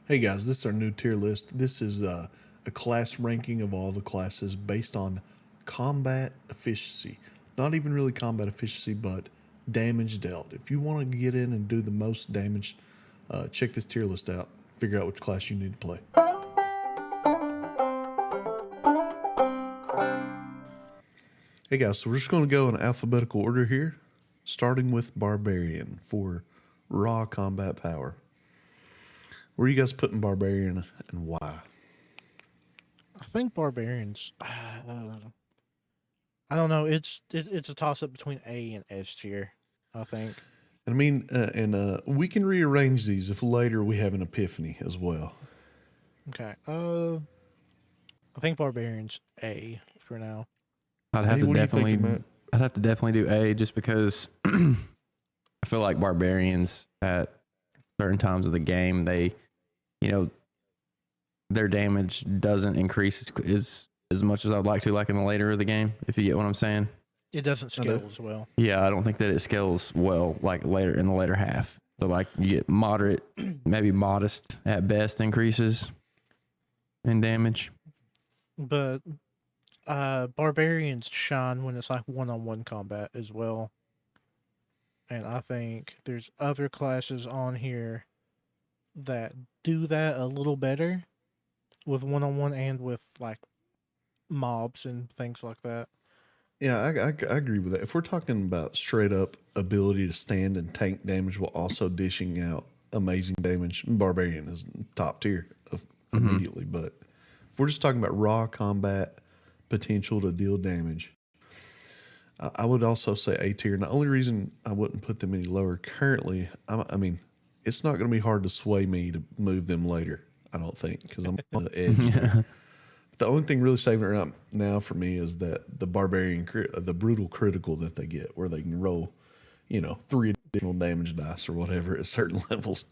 Hey guys, this is our new tier list. This is a class ranking of all the classes based on combat efficiency. Not even really combat efficiency, but damage dealt. If you want to get in and do the most damage, check this tier list out. Figure out which class you need to play. Hey guys, so we're just going to go in alphabetical order here, starting with Barbarian for raw combat power. Where are you guys putting Barbarian and why? I think Barbarians. I don't know. It's a toss up between A and S tier. I think. I mean, we can rearrange these if later we have an epiphany as well. Okay. I think Barbarians A for now. Hey, what are you thinking, Matt? I'd have to definitely do A just because I feel like Barbarians at certain times of the game, they, their damage doesn't increase as much as I'd like to, like in the later of the game, if you get what I'm saying. It doesn't scale as well. Yeah, I don't think that it scales well, like later in the later half. So like you get moderate, maybe modest at best increases in damage. But Barbarians shine when it's like one-on-one combat as well. And I think there's other classes on here that do that a little better with one-on-one and with like mobs and things like that. Yeah, I agree with that. If we're talking about straight up ability to stand and tank damage while also dishing out amazing damage, Barbarian is top tier immediately. But if we're just talking about raw combat potential to deal damage, I would also say A tier. And the only reason I wouldn't put them any lower currently, I mean, it's not going to be hard to sway me to move them later, I don't think, because I'm on the edge there. The only thing really saving it up now for me is that the Barbarian, the brutal critical that they get, where they can roll, 3 additional damage dice or whatever at certain levels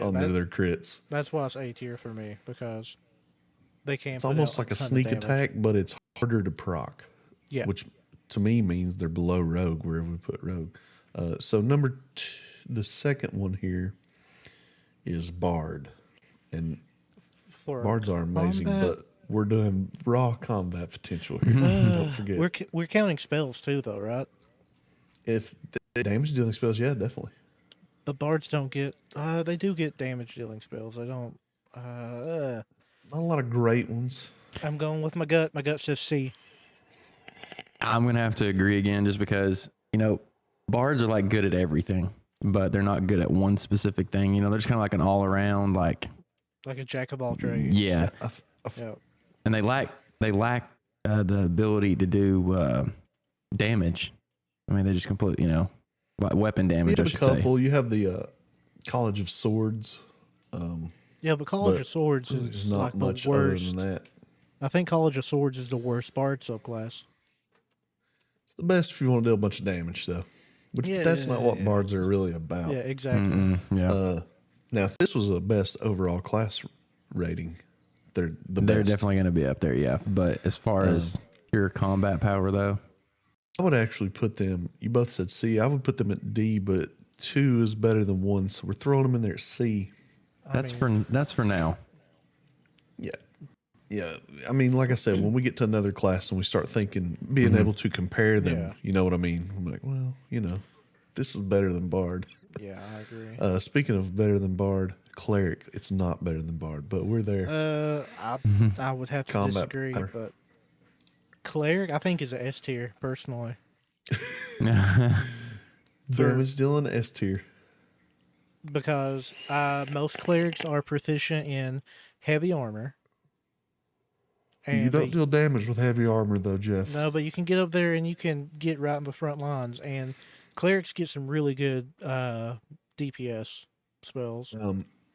on their crits. That's why it's A tier for me, because they can't. It's almost like a sneak attack, but it's harder to proc. Yeah. Which to me means they're below Rogue wherever we put Rogue. So the second one here is Bard, and Bards are amazing, but we're doing raw combat potential here. Don't forget. We're counting spells too, though, right? If the damage dealing spells, yeah, definitely. But bards don't get. They do get damage dealing spells. They don't. Not a lot of great ones. I'm going with my gut. My gut says C. I'm gonna have to agree again, just because bards are like good at everything, but they're not good at one specific thing. They're just kind of like an all around like a jack of all trades. Yeah. Yeah. And they lack the ability to do damage. I mean, they just completely, like weapon damage. You have a couple. You have the College of Swords. Yeah, but College of Swords is not like much the worst. other than that. I think College of Swords is the worst bard subclass. It's the best if you want to do a bunch of damage, though. Which that's not what bards are really about. Yeah, exactly. Yeah. Now, if this was a best overall class rating, they're best. Definitely going to be up there, yeah. But as far as pure combat power, though, I would actually put them. You both said C. I would put them at D, but 2 is better than 1, so we're throwing them in there at C. That's for now. Yeah. I mean, like I said, when we get to another class and we start being able to compare them, you know what I mean? I'm like, well, this is better than Bard. Yeah, I agree. Speaking of better than Bard, Cleric, it's not better than Bard, but we're there. I would have to Combat disagree, power. but Cleric, I think, is a S tier, personally. Damage dealing S tier. Because most clerics are proficient in heavy armor. And you don't deal damage with heavy armor, though, Jeff. No, but you can get up there and you can get right in the front lines. And clerics get some really good DPS spells.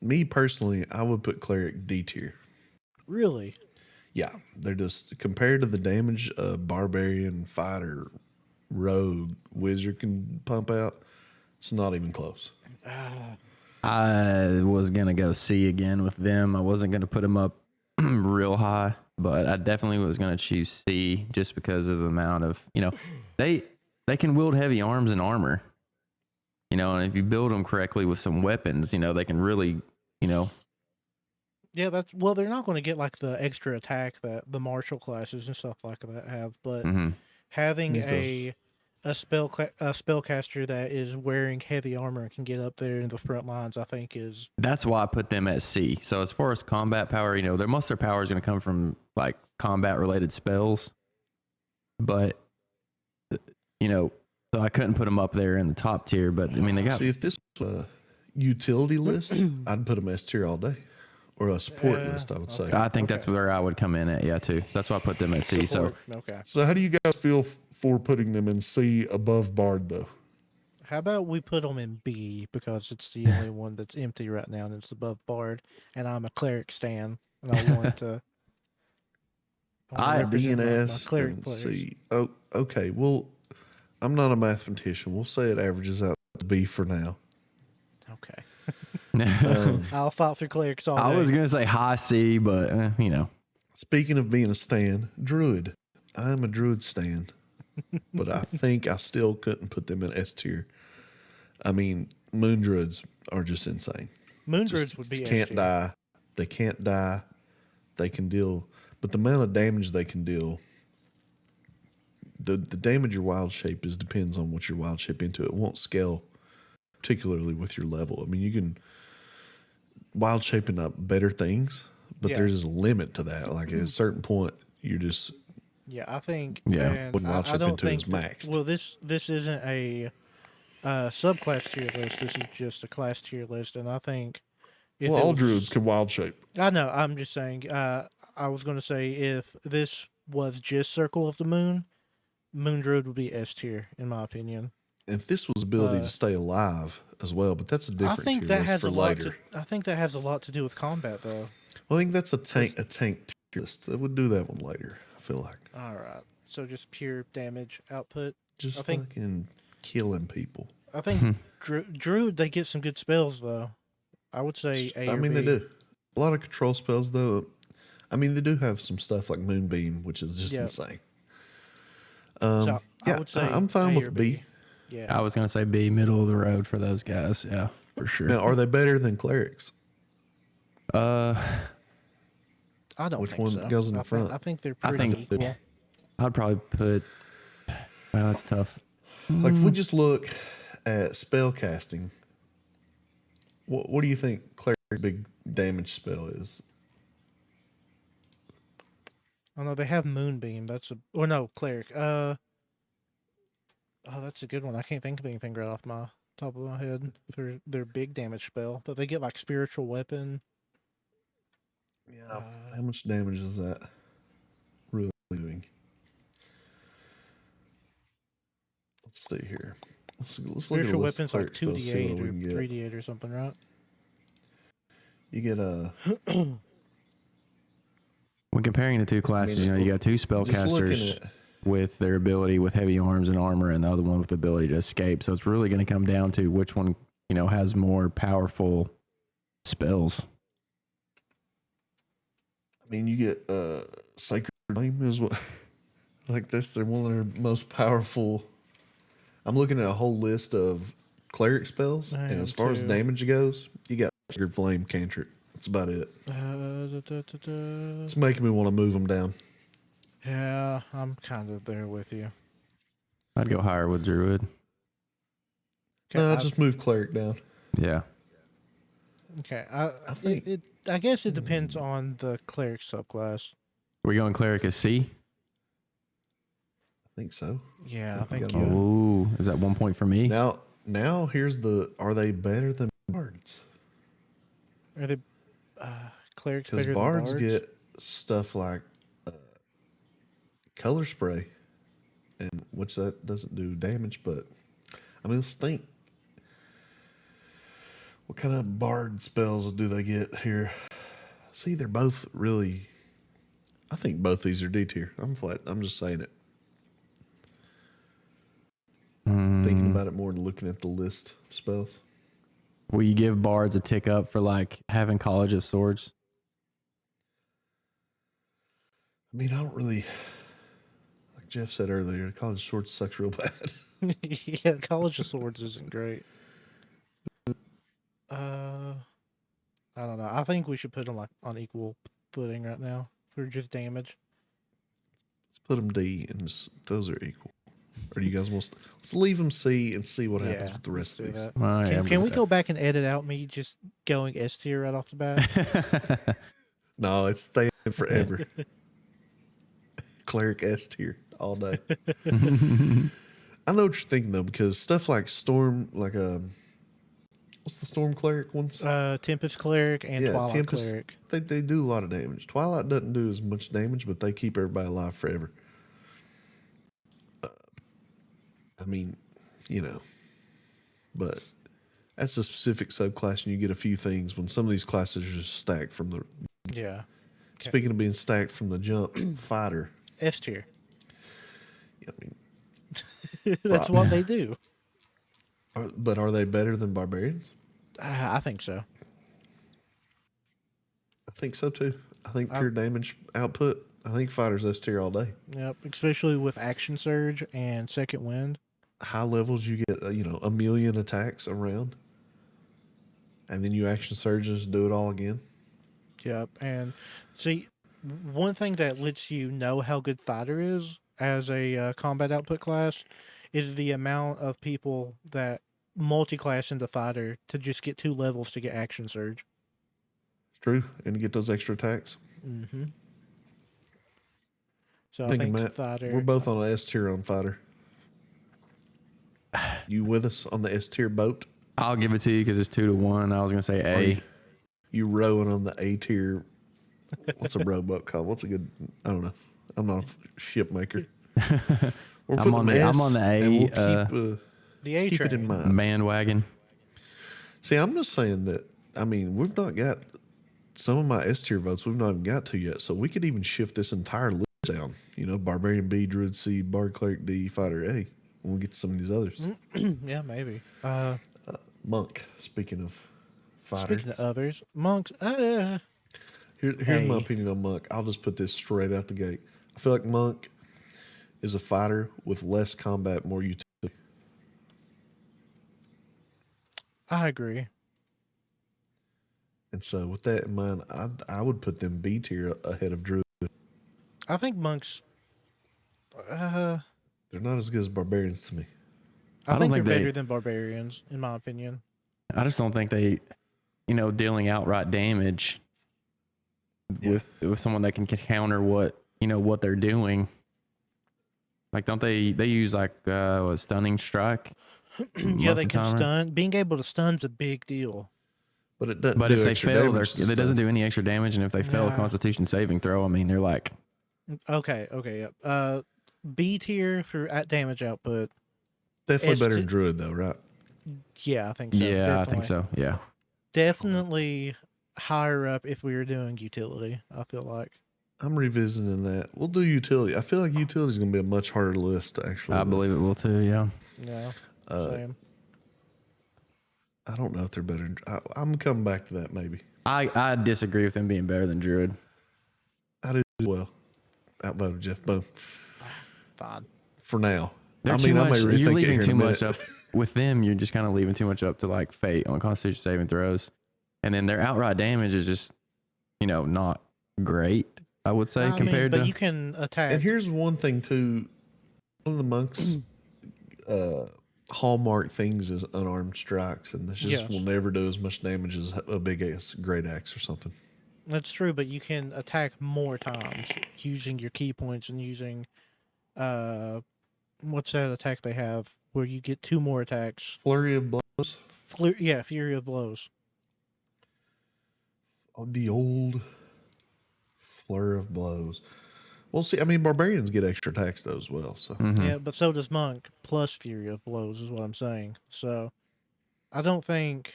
Me personally, I would put Cleric D tier. Really? Yeah, they're just compared to the damage a Barbarian, Fighter, Rogue, Wizard can pump out. It's not even close. I was gonna go C again with them. I wasn't gonna put them up real high, but I definitely was gonna choose C just because of the amount of they can wield heavy arms and armor. And if you build them correctly with some weapons, they can really Yeah, that's well. They're not going to get like the extra attack that the martial classes and stuff like that have, but Hmm. having Needs those. a spellcaster that is wearing heavy armor and can get up there in the front lines, I think is That's why I put them at C. So as far as combat power, you know, most of their power is going to come from like combat related spells, but you know, so I couldn't put them up there in the top tier. But I mean, they got See, if this was a utility list, I'd put them S tier all day, or a support Yeah, list, I would say. okay. I think that's where I would come in at, yeah, too. That's why I put them at C. So support. Okay. So, how do you guys feel for putting them in C above Bard, though? How about we put them in B because it's the only one that's empty right now and it's above Bard, and I'm a cleric stan and I want to. I- represent my DNS cleric and players. C. Oh, okay. Well, I'm not a mathematician. We'll say it averages out to B for now. Okay. Um, I'll fight through clerics all day. I was going to say high C, but you know, speaking of being a stan, Druid. I'm a Druid stan, but I think I still couldn't put them in S tier. I mean, Moon Druids are just insane. Moon Just Druids would be can't S tier. die. They can't die. They can deal, but the amount of damage they can deal, the damage your wild shape is depends on what your wild shape into. It won't scale particularly with your level. I mean, you can wild shaping up better things, but Yeah. there's a limit to that. Like at a certain point, you're just Yeah, I think. Yeah. And What wild I shape don't into think is that- maxed. Well, this isn't a subclass tier list. This is just a class tier list, and I think. If well, it all was- druids can wild shape. I know. I'm just saying. I was going to say if this was just Circle of the Moon, Moon Druid would be S tier in my opinion. If this was ability Uh, to stay alive as well, but that's a I different think tier that list has for a lot. later. I think that has a lot to do with combat, though. Well, I think that's a tank tier list. That would do that one later. I feel like All right. So just pure damage output. just I think- fucking killing people. I think Druid they get some good spells though. I would say A I or mean, they B. do a lot of control spells though. I mean, they do have some stuff like Moonbeam, which is just Yeah. insane. So I Yeah, would say I'm fine A with or B. Yeah. I was going to say B, middle of the road for those guys. Yeah, for sure. Now, are they better than clerics? Uh, I don't which think one so. goes in the I think- front? I think they're I pretty think- equal. I'd probably put, well, that's tough. Like if we just look at spell casting, what do you think cleric's big damage spell is? Oh no, they have Moonbeam. That's a or no cleric. Oh, that's a good one. I can't think of anything right off my top of my head for their big damage spell. But they get like spiritual weapon. Yeah. How much damage is that really doing? Let's see here. Let's look at a Spiritual list of weapons like cleric spells, see what 2d8 we or can get. 3d8 or something, right? You get a When comparing the two classes, you know, you got two just looking spellcasters at with their ability with heavy arms and armor, and the other one with the ability to escape. So it's really going to come down to which one, you know, has more powerful spells. I mean, you get Sacred Flame is what, like that's they're one of their most powerful. I'm looking at a whole list of cleric spells, I and am as far as too. damage goes, you got Sacred Flame cantrip. That's about it. It's making me want to move them down. Yeah, I'm kind of there with you. I'd go higher with Druid. No, I- just move cleric down. Yeah. Okay, I think- I guess it depends on the cleric subclass. We going cleric as C? I think so. Yeah, I think we think got you. Ooh, is that 1 point for me? Now here's the: are they better than bards? Are they clerics Because better bards than bards? get stuff like color spray, and which that doesn't do damage. But I mean, let's think. What kind of bard spells do they get here? See, they're both really. I think both these are D tier. I'm just saying it. Thinking about it more than looking at the list of spells. Will you give bards a tick up for like having College of Swords? I mean, I don't really. Like Jeff said earlier, College Swords sucks real bad. Yeah, College of Swords isn't great. I I don't know. I think we should put them like on equal footing right now for just damage. Let's put them D, and those are equal. Or do you guys want to? Let's leave them C and see what happens with the rest of these. Well, yeah, Can we go back and edit out me just going S tier right off the bat? No, it's staying forever. Cleric S tier all day. I know what you're thinking though, because stuff like Storm, like what's the Storm Cleric ones? Tempest Cleric and Twilight Tempest, Cleric. They do a lot of damage. Twilight doesn't do as much damage, but they keep everybody alive forever. I mean, but that's a specific subclass, and you get a few things when some of these classes are just stacked from the. Yeah. Okay. Speaking of being stacked from the jump, fighter. S tier. Yeah, I mean, that's what they do. But are they better than barbarians? I think so. I think so too. I think pure damage output. I think fighters S tier all day. Yep, especially with action surge and second wind. High levels, you get a million attacks around, and then you action surge and just do it all again. Yep, and see, one thing that lets you know how good fighter is as a combat output class is the amount of people that multi-class into fighter to just get 2 levels to get action surge. It's true, and get those extra attacks. Mm-hmm. So I think Matt, fighter. we're both on an S tier on fighter. You with us on the S tier boat? I'll give it to you because it's 2-1. I was gonna say A. You rowing on the A tier? What's a rowboat called? What's a good? I don't know. I'm not a ship maker. I'm on the A. And we'll the A keep it in mind. Bandwagon. See, I'm just saying that. I mean, we've not got some of my S tier votes. We've not even got to yet, so we could even shift this entire list down. Barbarian B, Druid C, Bard Cleric D, Fighter A. When we get to some of these others. Yeah, maybe. Monk. Speaking of fighter. Speaking of others, monks. Here's my opinion on Monk. I'll just put this straight out the gate. I feel like Monk is a fighter with less combat, more utility. I agree. And so, with that in mind, I would put them B tier ahead of Druid. I think monks. They're not as good as barbarians to me. I think they're better than barbarians, in my opinion. I just don't think they, dealing outright damage with someone that can counter what they're doing. Like, don't they use like stunning strike? Yeah, they can stun. Being able to stun's a big deal. But it doesn't. But if they fail, it doesn't do any extra damage, and if they fail a Constitution saving throw, I mean, they're like. Okay, yep. B tier for damage output. Definitely better than Druid, though, right? Yeah, I think so. Yeah, definitely. I think so. Yeah. Definitely higher up if we were doing utility, I feel like. I'm revisiting that. We'll do utility. I feel like utility is going to be a much harder list to actually. I believe it will too, yeah. Yeah. Same. I don't know if they're better. I'm coming back to that maybe. I disagree with them being better than Druid. I do as well. Outvoted Jeff. Boom. Fine. For now. You're leaving too much up with them. You're just kind of leaving too much up to like fate on Constitution saving throws, and then their outright damage is just, not great. I would say compared to. But you can attack. And here's one thing too. One of the monks' hallmark things is unarmed strikes, and this just will never do as much damage as a big ass great axe or something. That's true, but you can attack more times using your key points and using, what's that attack they have where you get 2 more attacks? Flurry of blows. Fury of blows. Oh, the old flurry of blows. Well, see, I mean, barbarians get extra attacks though as well. So Yeah, but so does monk plus fury of blows is what I'm saying. So I don't think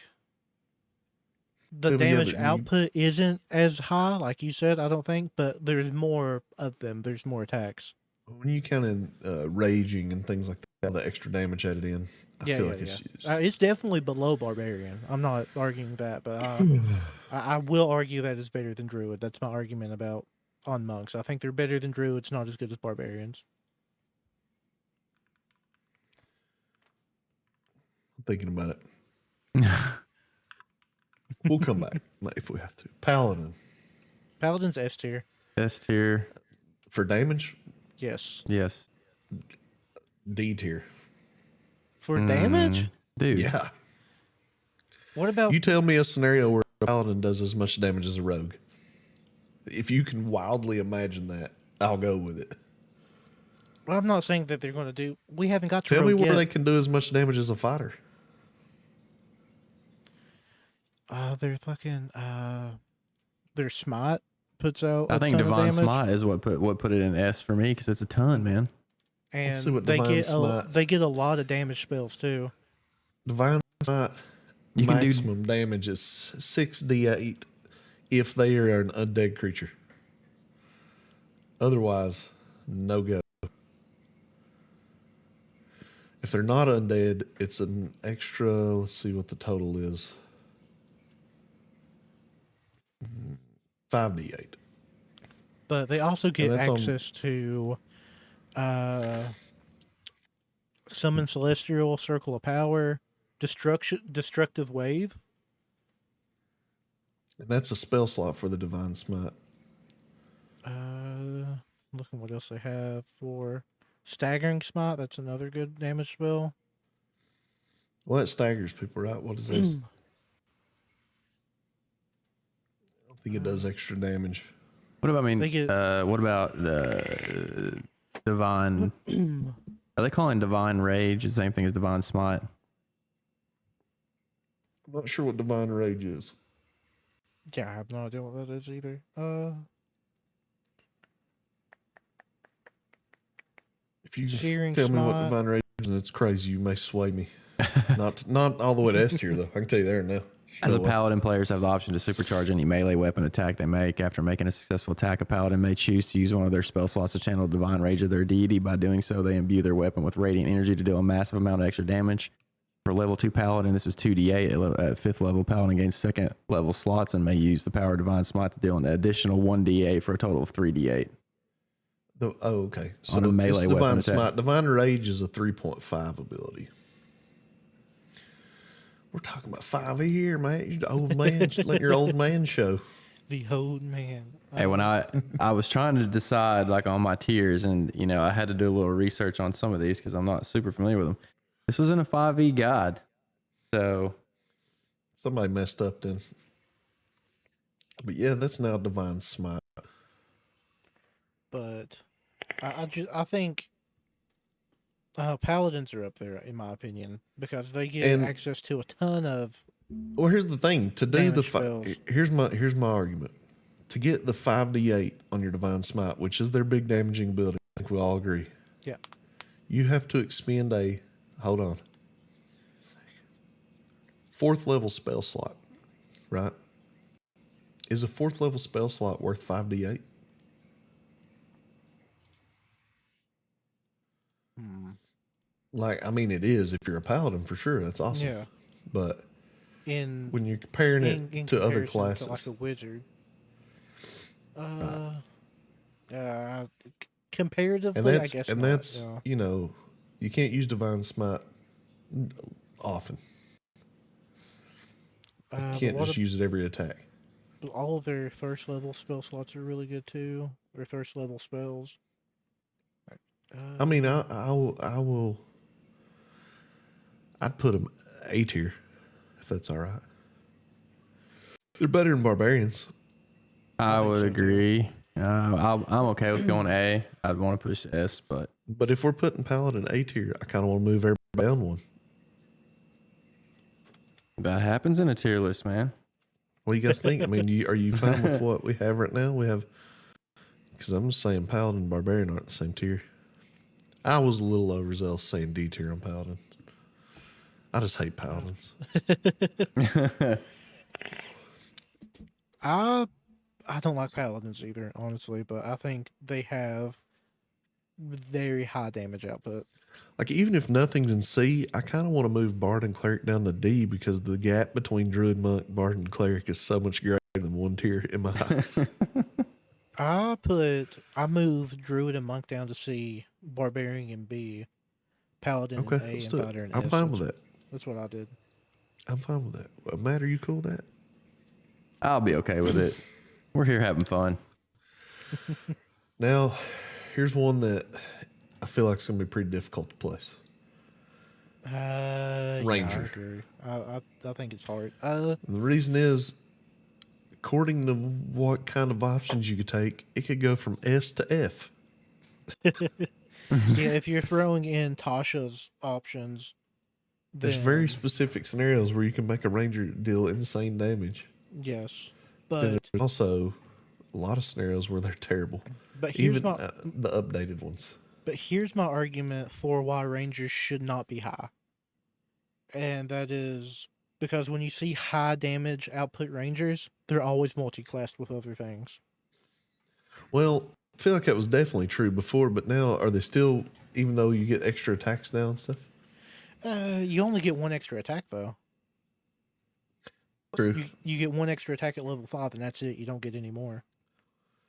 the damage output isn't as high, like you said. I don't think, but there's more of them. There's more attacks. When you count in raging and things like that, the extra damage added in, I feel like it's definitely below barbarian. I'm not arguing that, but I will argue that it's better than druid. That's my argument on monks. I think they're better than druids, not as good as barbarians. I'm thinking about it. We'll come back if we have to. Paladin. Paladin's S tier. S tier. For damage, Yes. Yes. D tier. For damage? Dude. Yeah. What about You tell me a scenario where a paladin does as much damage as a rogue. If you can wildly imagine that, I'll go with it. Well, I'm not saying that they're going to do. We haven't got to Tell me rogue where yet. they can do as much damage as a fighter. They're fucking. Their smite puts out. I a think ton of Divine damage, Smite is what put it in S for me because it's a ton, man. and see what they Divine get Smite- they get a lot of damage spells too. Divine Smite You can do- maximum damage is 6d8 if they are an undead creature. Otherwise, no go. If they're not undead, it's an extra. Let's see what the total is. 5d8. But they also get that's on- access to summon celestial, circle of power, destructive wave. And that's a spell slot for the Divine Smite. Looking what else they have for staggering smite. That's another good damage spell. Well, it staggers people, right? What is this? I don't think it does extra damage. What about They get- what about the Divine? Are they calling Divine Rage the same thing as Divine Smite? I'm not sure what Divine Rage is. Yeah, I have no idea what that is either. If you Searing tell me what Smite. Divine Rage is and it's crazy, you may sway me. not all the way to S tier, though. I can tell you there now. As a No way. paladin, players have the option to supercharge any melee weapon attack they make. After making a successful attack, a paladin may choose to use one of their spell slots to channel Divine Rage of their deity. By doing so, they imbue their weapon with radiant energy to deal a massive amount of extra damage. For level 2 paladin, this is 2d8. At 5th level, paladin gains 2nd level slots and may use the power of Divine Smite to deal an additional 1d8 for a total of 3d8. Okay. So On a melee it's Divine weapon attack. Smite. Divine Rage is a 3.5 ability. We're talking about 5 here, man. You old man. Just let your old man show. The old man. Hey, when I was trying to decide like on my tiers, and you know I had to do a little research on some of these because I'm not super familiar with them. This was in a 5e guide, so Somebody messed up then. But yeah, that's now Divine Smite. But I think paladins are up there in my opinion because they get And- access to a ton of. Well, here's the thing. To do the Damage spells. here's my argument. To get the 5d8 on your Divine Smite, which is their big damaging ability, I think we all agree. Yeah. You have to expend a 4th level spell slot, right? Is a 4th level spell slot worth 5d8? Like, I mean, it is if you're a paladin for sure. That's awesome. Yeah. But In when you're comparing it in to other comparison classes, to like a wizard. Comparatively, and that's I guess. and not, that's yeah. you know, you can't use Divine Smite often. You But can't what just use it every attack. all of their first level spell slots are really good too. Their first level spells. I mean, I will. I'd put them A tier, if that's all right. They're better than barbarians. I think would so, too. agree. I'm okay with going A. I'd want to push S, but But if we're putting paladin A tier, I kind of want to move everybody down one. that happens in a tier list, man. What do you guys think? I mean, are you fine with what we have right now? We have, because I'm just saying paladin and barbarian aren't the same tier. I was a little overzealous saying D tier on paladin. I just hate paladins. I don't like paladins either, honestly, but I think they have very high damage output. Like, even if nothing's in C, I kind of want to move bard and cleric down to D because the gap between druid, monk, bard, and cleric is so much greater than one tier in my eyes. I moved druid and monk down to C, barbarian in B, paladin Okay, in A, let's and do fighter it. in I'm S. fine with that. That's what I did. I'm fine with that. Matt, are you cool with that? I'll be okay with it. We're here having fun. Now, here's one that I feel like it's going to be pretty difficult to place. Ranger. Yeah, I agree. I think it's hard. And the reason is, according to what kind of options you could take, it could go from S to F. Yeah, if you're throwing in Tasha's options, There's very specific scenarios where you can make a ranger deal insane damage. yes, Then but there's also a lot of scenarios where they're terrible. here's Even my the updated ones. but here's my argument for why Rangers should not be high, and that is because when you see high damage output Rangers, they're always multi-classed with other things. Well, I feel like that was definitely true before, but now are they still, even though you get extra attacks now and stuff? You only get one extra attack though. True. You get one extra attack at level 5, and that's it. You don't get any more.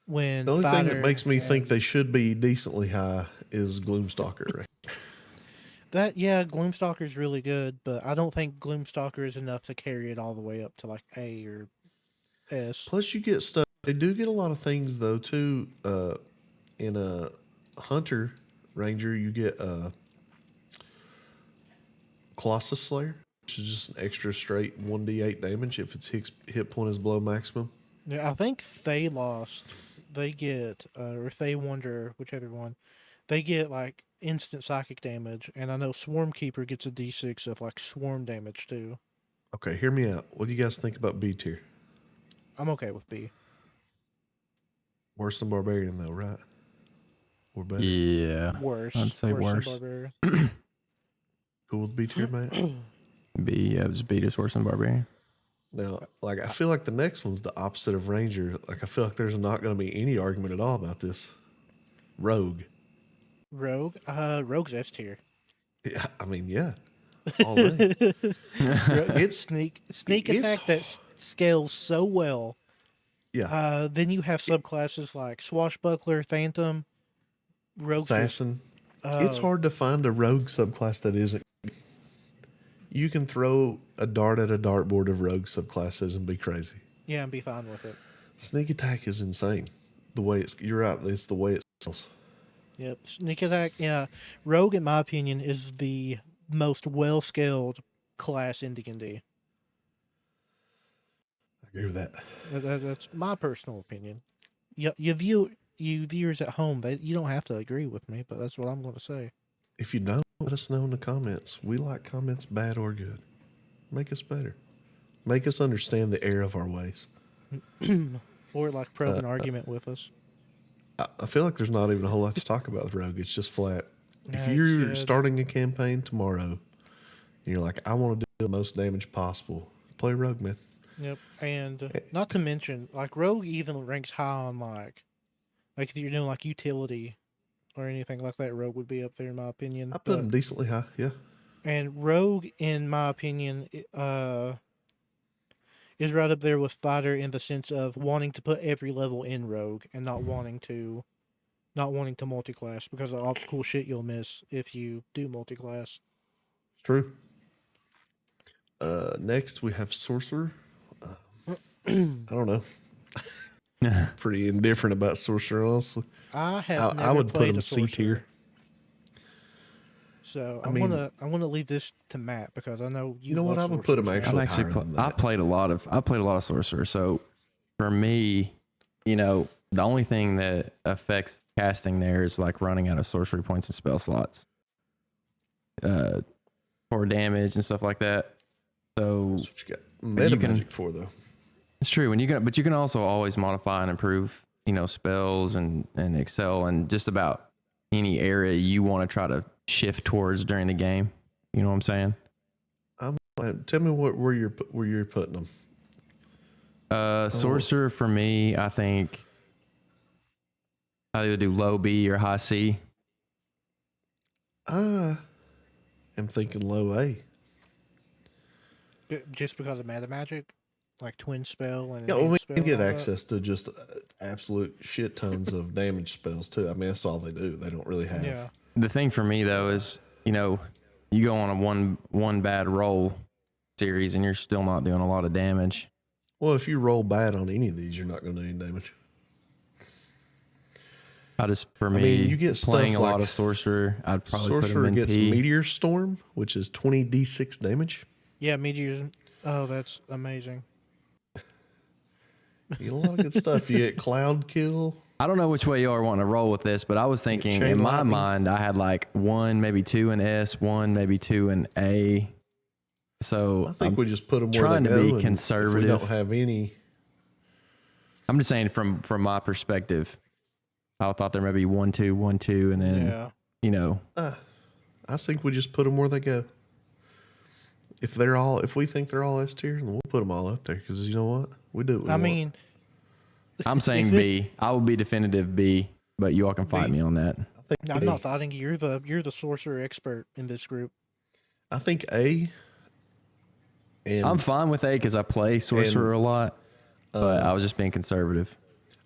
When The only thing that Fighter makes me think and- they should be decently high is Gloomstalker. Right? Gloomstalker is really good, but I don't think Gloomstalker is enough to carry it all the way up to like A or S. Plus, you get stuff. They do get a lot of things though too. In a Hunter Ranger, you get Colossus Slayer, which is just an extra straight 1d8 damage if its hit point is below maximum. Yeah, I think they lost. They get or Thay Wonder, whichever one. They get like instant psychic damage, and I know Swarm Keeper gets a D6 of like swarm damage too. Okay, hear me out. What do you guys think about B tier? I'm okay with B. Worse than Barbarian though, right? Or better? Yeah. Worse. I'd say than worse. Barbarian. Cool with B tier, mate? B, yeah, just beat us worse than Barbarian. Now, like, I feel like the next one's the opposite of Ranger. Like, I feel like there's not going to be any argument at all about this. Rogue. Rogue. Rogue's S tier. Yeah, I mean, yeah. All day. It's sneak it's- attack that scales so well. Yeah. Then you have subclasses like Swashbuckler, Phantom, Rogue. Assassin. It's hard to find a rogue subclass that isn't. You can throw a dart at a dartboard of rogue subclasses and be crazy. Yeah, and be fine with it. Sneak attack is insane. The way you're right. It's the way it sells. Yep, sneak attack. Yeah, Rogue, in my opinion, is the most well-scaled class in D&D. I agree with that. That's my personal opinion. You viewers at home, you don't have to agree with me, but that's what I'm going to say. If you don't, let us know in the comments. We like comments, bad or good. Make us better. Make us understand the error of our ways. Or like probe an argument with us. I feel like there's not even a whole lot to talk about with Rogue. It's just flat. Yeah, If it's you're good. starting a campaign tomorrow, and you're like, I want to do the most damage possible, play Rogue, man. Yep, and not to mention, like Rogue even ranks high on like if you're doing like utility or anything like that, Rogue would be up there in my opinion. I put him decently high, yeah. And Rogue, in my opinion, is right up there with Fighter in the sense of wanting to put every level in Rogue and not wanting to multi-class because of all the cool shit you'll miss if you do multi-class. True. Next, we have Sorcerer. I don't know. Pretty indifferent about Sorcerer, honestly. I have I never would put played him a C Sorcerer. tier. So I I mean- want to leave this to Matt because I know You know what? love I would put him Sorcerers. actually I've actually higher than I that. played a lot of Sorcerer. So for me, the only thing that affects casting there is like running out of sorcery points and spell slots for damage and stuff like that. So That's what you got. Meta you can- magic for though. it's true but you can also always modify and improve, spells and excel in just about any area you want to try to shift towards during the game. You know what I'm saying? Tell me where you're putting them. Sorcerer for me, I think I either do low B or high C. I am thinking low A. Just because of meta magic, like twin spell and Yeah, well, we enhanced can spell get and all that. access to just absolute shit tons of damage spells too. I mean, that's all they do. They don't really have. Yeah, The thing for me though is, you go on a one bad roll series and you're still not doing a lot of damage. Well, if you roll bad on any of these, you're not going to do any damage. I just, for me, you get playing stuff a lot like of Sorcerer, I'd probably put him Sorcerer in gets P. Meteor Storm, which is 20d6 damage. Yeah, meteors. Oh, that's amazing. You get a lot of good stuff. You get Cloud Kill. I don't know which way you are wanting to roll with this, but I was thinking Chain in my lightning. mind, I had like 1, maybe 2 in S, 1, maybe 2 in A. So I think we just put them where trying they to go. be and conservative. If we don't have any. I'm just saying from my perspective, I thought there might be 1, 2, 1, 2, and then, Yeah. you know, I think we just put them where they go. If we think they're all S tier, then we'll put them all up there. Because you know what? We do what we I want. mean, I'm saying B. I will be definitive B, but you all can fight me on that. I think I'm A. not fighting you. You're the sorcerer expert in this group. I think A. And I'm fine with A because I play Sorcerer a lot, but I was just being conservative.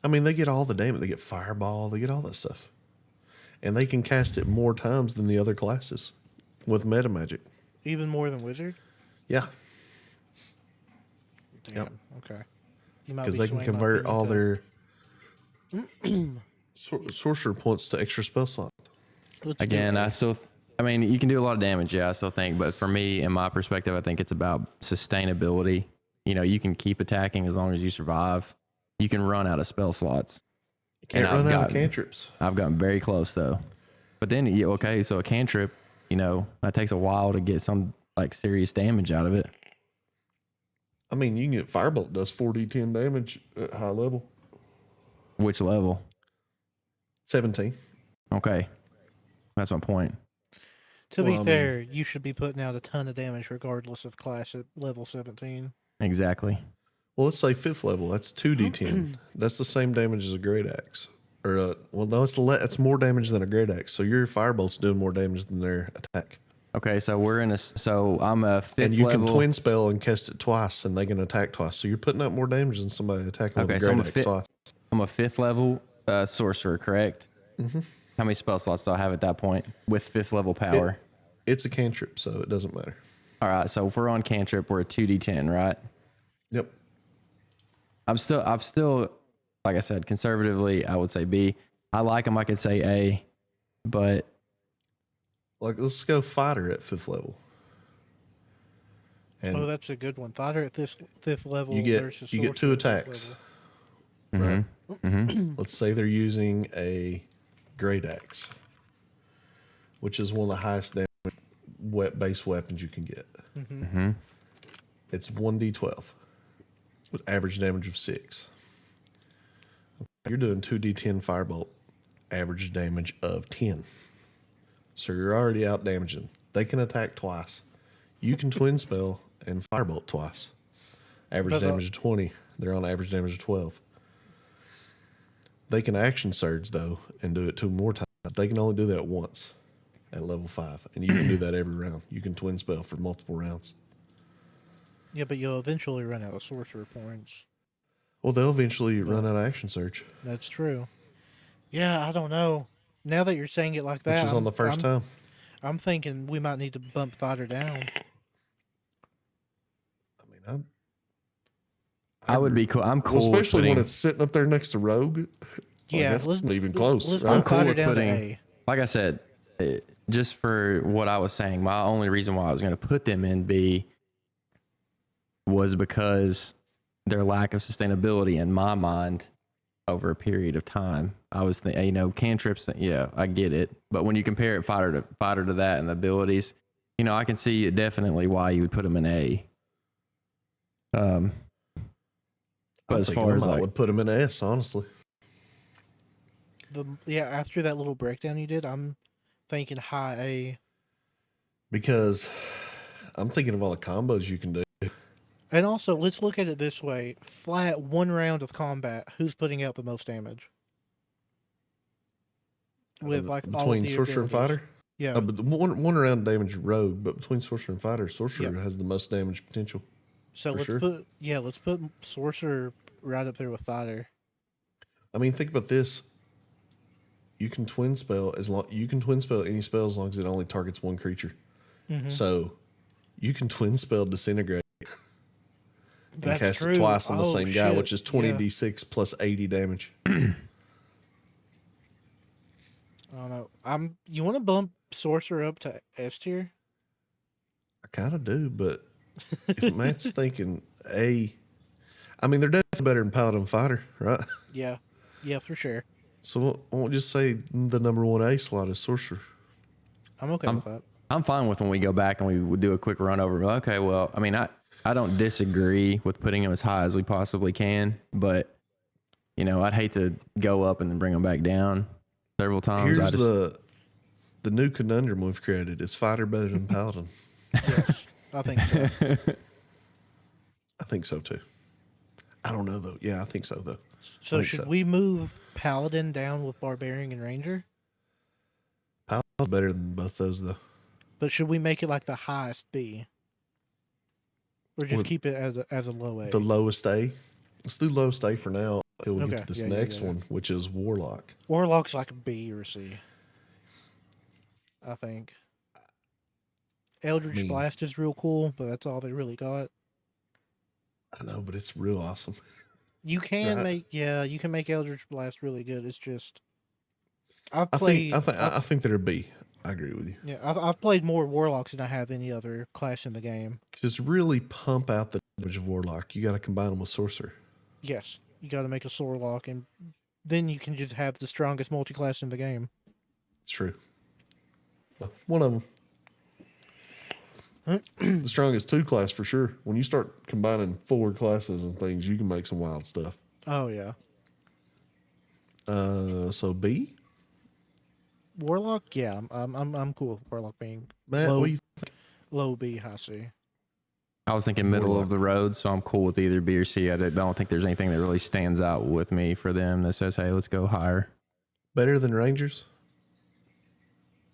I mean, they get all the damage. They get Fireball. They get all that stuff. And they can cast it more times than the other classes with meta magic. Even more than wizard. Yeah. Damn. Yep. Okay. You might Because be they can swaying my convert opinion all to- their sorcerer points to extra spell slot. Let's do Again, it. I mean, you can do a lot of damage, yeah, I still think, but for me, in my perspective, I think it's about sustainability. You know, you can keep attacking as long as you survive. You can run out of spell slots. You can't And I've run out of gotten- cantrips. I've gotten very close though. But then, okay, so a cantrip, you know, that takes a while to get some like serious damage out of it. I mean, you can get Firebolt does 4d10 damage at high level. Which level? 17. Okay, that's my point. To Well, be I mean- fair, you should be putting out a ton of damage regardless of class at level 17. Exactly. Well, let's say 5th level. That's 2d10. That's the same damage as a Great Axe. Or, well, no, it's more damage than a Great Axe. So your Firebolt's doing more damage than their attack. Okay, so we're in so I'm a 5th And you level. can twin spell and cast it twice, and they can attack twice. So you're putting out more damage than somebody attacking with Okay, a so Great I'm a Axe fit- twice. I'm a 5th level sorcerer, correct? Mm-hmm. How many spell slots do I have at that point with 5th level power? It's a cantrip, so it doesn't matter. All right, so if we're on cantrip, we're at 2d10, right? Yep. I'm still, like I said, conservatively, I would say B. I like them. I could say A, but Like, let's go fighter at 5th level. And Oh, that's a good one. Fighter at this 5th level you get versus you get 2 sorcerer at 5th attacks. level. Right? Let's say they're using a Great Axe, which is one of the highest damage base weapons you can get. It's 1d12 with average damage of 6. You're doing 2d10 Firebolt, average damage of 10. So you're already out damaging. They can attack twice. You can twin spell and Firebolt twice. Average But, damage of 20. They're on average damage of 12. They can action surge, though, and do it 2 more times. They can only do that once at level 5. And you can do that every round. You can twin spell for multiple rounds. Yeah, but you'll eventually run out of sorcerer points. Well, they'll eventually run out of action surge, That's true. Yeah, I don't know. Now that you're saying it like that, which is on the 1st time. I'm thinking we might need to bump fighter down. I mean, I would be cool. I'm cool well, with especially putting, when it's sitting up there next to Rogue. Yeah, that's let's not even close. Let's right? bump cool fighter with down putting- to A. like I said, just for what I was saying, my only reason why I was going to put them in B was because their lack of sustainability in my mind over a period of time. I was thinking, you know, cantrips, yeah, I get it. But when you compare it fighter to that and the abilities, you know, I can see definitely why you would put them in A. But I'm as thinking far I as might like, would put them in S, honestly. After that little breakdown you did, I'm thinking high A. Because I'm thinking of all the combos you can do. And also, let's look at it this way. Flat 1 round of combat, who's putting out the most damage? With like all of between the Sorcerer and abilities. Fighter? Yeah. But the one round damage Rogue, but between Sorcerer and Fighter, Sorcerer has the most damage potential. So for let's sure. put Sorcerer right up there with Fighter. I mean, think about this. You can twin spell any spell as long as it only targets one creature. Mm-hmm. So you can twin spell Disintegrate and That's cast true. it twice on the Oh, same guy, shit. which is 20 Yeah. d6 plus 80 damage. I don't know. You want to bump Sorcerer up to S tier? I kind of do, but if Matt's thinking A, I mean, they're definitely better than Paladin Fighter, right? Yeah. Yeah, for sure. So I won't just say the number 1A slot is Sorcerer. I'm okay with that. I'm fine with when we go back and we would do a quick run over. Okay, well, I mean, I don't disagree with putting them as high as we possibly can, but you know, I'd hate to go up and then bring them back down several times. Here's the new conundrum we've created: is Fighter better than Paladin? Yes, I think so. I think so too. I don't know though. Yeah, I think so though. So think should so. we move Paladin down with Barbarian and Ranger? Paladin's better than both those though. But should we make it like the highest B? Or just Well, keep it as a low A? The lowest A. Let's do lowest A for now until we Okay, get to this yeah, next yeah. one, which is Warlock. Warlock's like a B or C. I think. Eldritch Blast is real cool, but that's all they really got. I know, but it's real awesome. You can Right. you can make Eldritch Blast really good. It's just I've I played think they're a B. I agree with you. yeah, I've played more Warlocks than I have any other class in the game. Because really pump out the damage of Warlock, you got to combine them with Sorcerer. Yes, you got to make a Sorlock, and then you can just have the strongest multi-class in the game. It's true. Well, one of them. The strongest 2 class for sure. When you start combining 4 classes and things, you can make some wild stuff. Oh yeah, So B, Warlock. Yeah, I'm cool with Warlock being Matt. low, What do you low B, high C. I was thinking middle Warlock. of the road, so I'm cool with either B or C. I don't think there's anything that really stands out with me for them that says, hey, let's go higher. better than Rangers?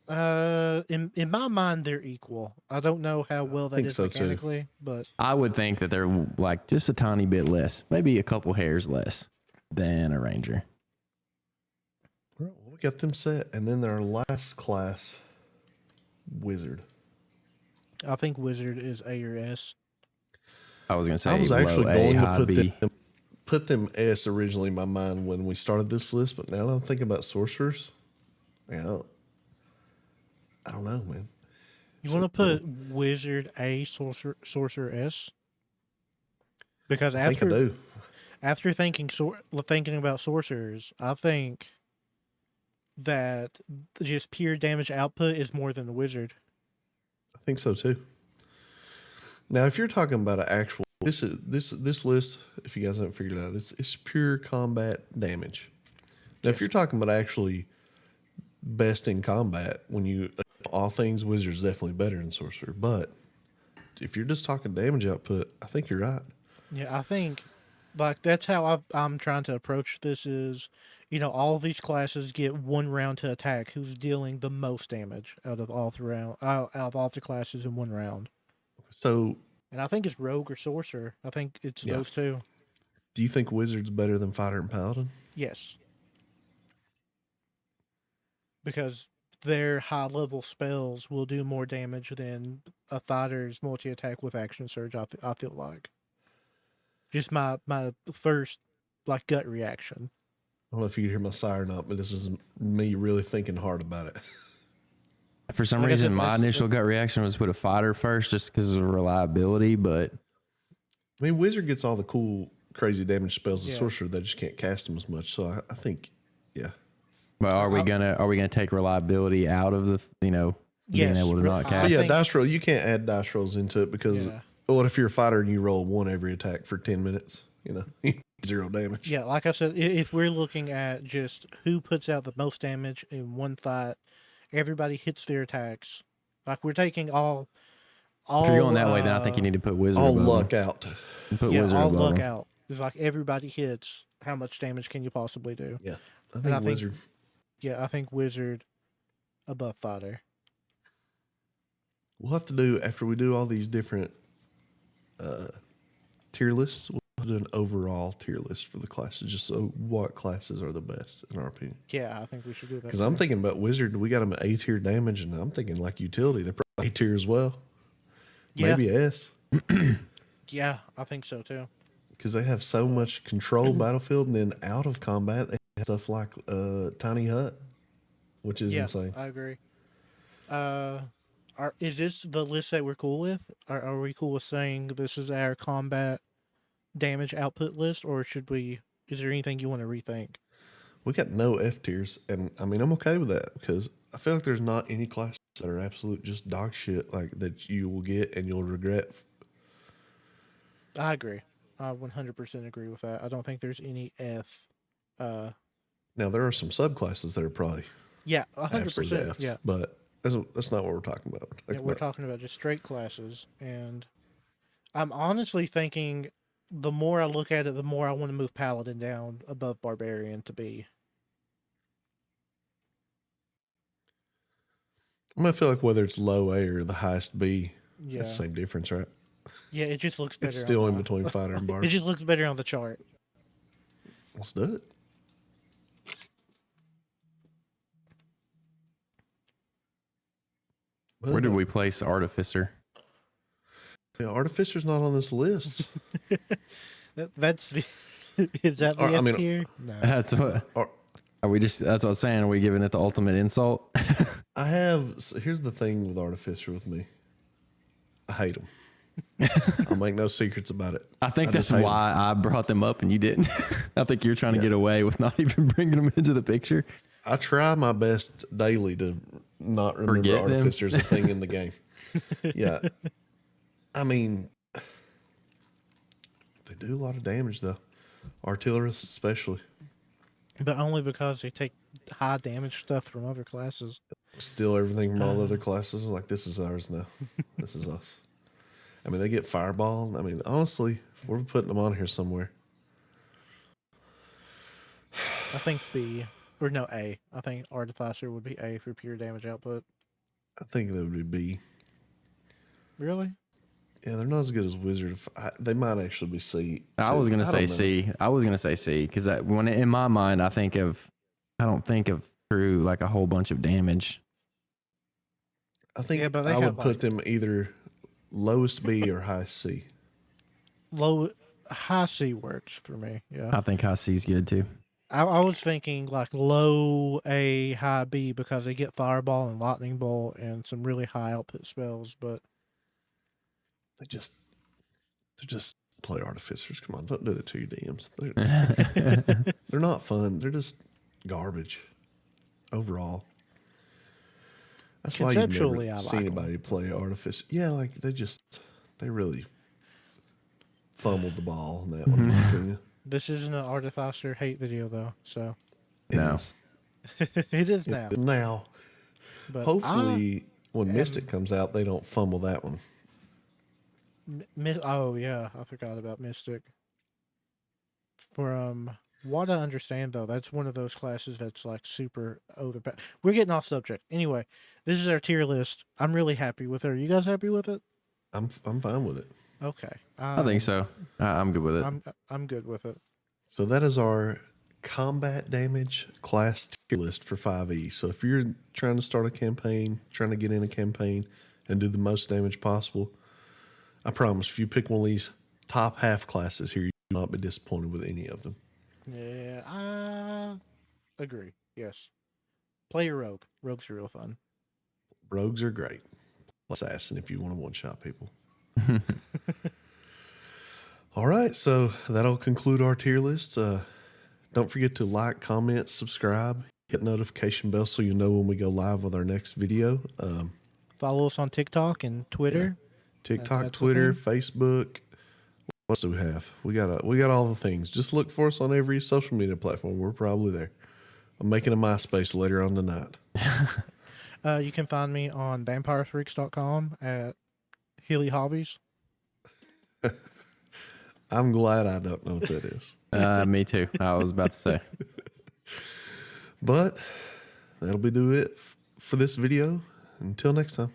In my mind, they're equal. I don't know how well that think is so, too. mechanically, but I would think that they're like just a tiny bit less, maybe a couple hairs less than a ranger. Well, we got them set, and then our last class, Wizard. I think Wizard is A or S. I was gonna say I was low actually A, going high to B. put them S originally in my mind when we started this list, but now that I'm thinking about sorcerers, yeah, I don't know, man. You want to put Wizard A, Sorcerer S? Because I think I do. after thinking about sorcerers, I think that just pure damage output is more than the wizard. I think so too. Now, if you're talking about an actual this list, if you guys haven't figured it out, it's pure combat damage. Now, if you're talking about actually best in combat, when you all things wizard's definitely better than sorcerer. But if you're just talking damage output, I think you're right. Yeah, I think like that's how I'm trying to approach this. Is all these classes get 1 round to attack. Who's dealing the most damage out of all the classes in 1 round? So, And I think it's rogue or sorcerer. I think it's those two. do you think wizard's better than fighter and paladin? Yes. Because their high level spells will do more damage than a fighter's multi attack with action surge. I feel like. Just my first gut reaction. I don't know if you can hear my sigh or not, but this is me really thinking hard about it. For some Like I reason, said, my initial gut reaction was put a fighter first just because of reliability, but I mean, wizard gets all the cool, crazy damage spells. The Yeah. sorcerer, they just can't cast them as much. So I think, yeah. but are we gonna take reliability out of the being Yes, able to not I But cast? yeah, think- dice roll, you can't add dice rolls into it because Yeah. what if you're a fighter and you roll 1 every attack for 10 minutes? 0 damage. Yeah, like I said, if we're looking at just who puts out the most damage in one fight, everybody hits their attacks. Like we're taking all. If you're going that way, then I think you need to put wizard. All above luck them. out. Put Yeah, wizard all above luck them. out. It's like everybody hits. How much damage can you possibly do? Yeah. I And think I think- wizard. Yeah, I think wizard above fighter. We'll have to do, after we do all these different tier lists, we'll have to do an overall tier list for the classes, just so what classes are the best, in our opinion. Yeah, I think we should do that. Because I'm thinking about wizard, we got them at A tier damage, and I'm thinking like utility, they're probably A tier as well. Yeah. Maybe S. Yeah, I think so too. because they have so much control battlefield, and then out of combat they have stuff like tiny hut, which is insane. I agree. Is this the list that we're cool with? Are we cool with saying this is our combat damage output list, or should we? Is there anything you want to rethink? We got no F tiers, and I mean I'm okay with that because I feel like there's not any classes that are absolute just dog shit like that you will get and you'll regret. I agree. I 100% agree with that. I don't think there's any F. Now there are some subclasses that are probably 100%. Fs, Yeah, but that's not what we're talking about. we're talking about just straight classes, and I'm honestly thinking the more I look at it, the more I want to move Paladin down above Barbarian to be. I'm gonna feel like whether it's low A or the highest B, Yeah, it's the same difference, right? yeah, it just looks better. It's still on in the- between fighter and It barb. just looks better on the chart. Let's do it. Where did we place Artificer? Yeah, Artificer's not on this list. That's the. Is that the Or, I F mean- tier? No. That's what. Ar- Are we just? That's what I'm saying. Are we giving it the ultimate insult? Here's the thing with Artificer with me. I hate him. I'll make no secrets about it. I think just that's hate why I brought them up and you didn't. I think you're trying to get away with not even bringing them into the picture. I try my best daily to not remember Forget them. Artificer's a thing in the game. Yeah. I mean, they do a lot of damage, though. Artillerists especially. But only because they take high damage stuff from other classes. Steal everything from all other classes. Like, this is ours now. This is us. I mean, they get fireball. I mean, honestly, we're putting them on here somewhere. I think B. Or no, A. I think Artificer would be A for pure damage output. I think that would be B. Really? Yeah, they're not as good as Wizard. They might actually be C. I too. was gonna I say don't know. C. I was gonna say C because when in my mind I don't think of crew like a whole bunch of damage. I think Yeah, but they I would have, put them either lowest B or high C. High C works for me. Yeah. I think high C's good too. I was thinking like low A, high B because they get Fireball and Lightning Bolt and some really high output spells, but They just play Artificers. Come on, don't do that to your DMs. They're not fun. They're just garbage overall. That's why you've Conceptually, never I like seen 'em. anybody play Artificer. Yeah, like they really fumbled the ball in that one. in my opinion. this isn't an Artificer hate video though, so It No. is. it is now. Now, But hopefully, when Mystic comes out, they don't fumble that one. oh yeah, I forgot about Mystic. From what I understand though, that's one of those classes that's like super overpowered. We're getting off subject. Anyway, this is our tier list. I'm really happy with it. Are you guys happy with it? I'm fine with it. Okay. I think so. I'm good with it. I'm good with it. So that is our combat damage class tier list for 5e. So if you're trying to start a campaign, trying to get in a campaign and do the most damage possible, I promise if you pick one of these top half classes here, you will not be disappointed with any of them. Yeah, I agree. Yes. Play your rogue. Rogues are real fun. Rogues are great. Assassin if you want to one-shot people. All right, so that'll conclude our tier list. Don't forget to like, comment, subscribe, hit notification bell so you know when we go live with our next video. Follow us on TikTok and Twitter. TikTok, That's a Twitter, thing. Facebook. What else do we have? We got all the things. Just look for us on every social media platform. We're probably there. I'm making a MySpace later on tonight. You can find me on vampirefreaks.com at Hilly Hobbies. I'm glad I don't know what that is. Me too. I was about to say. But that'll be do it for this video. Until next time.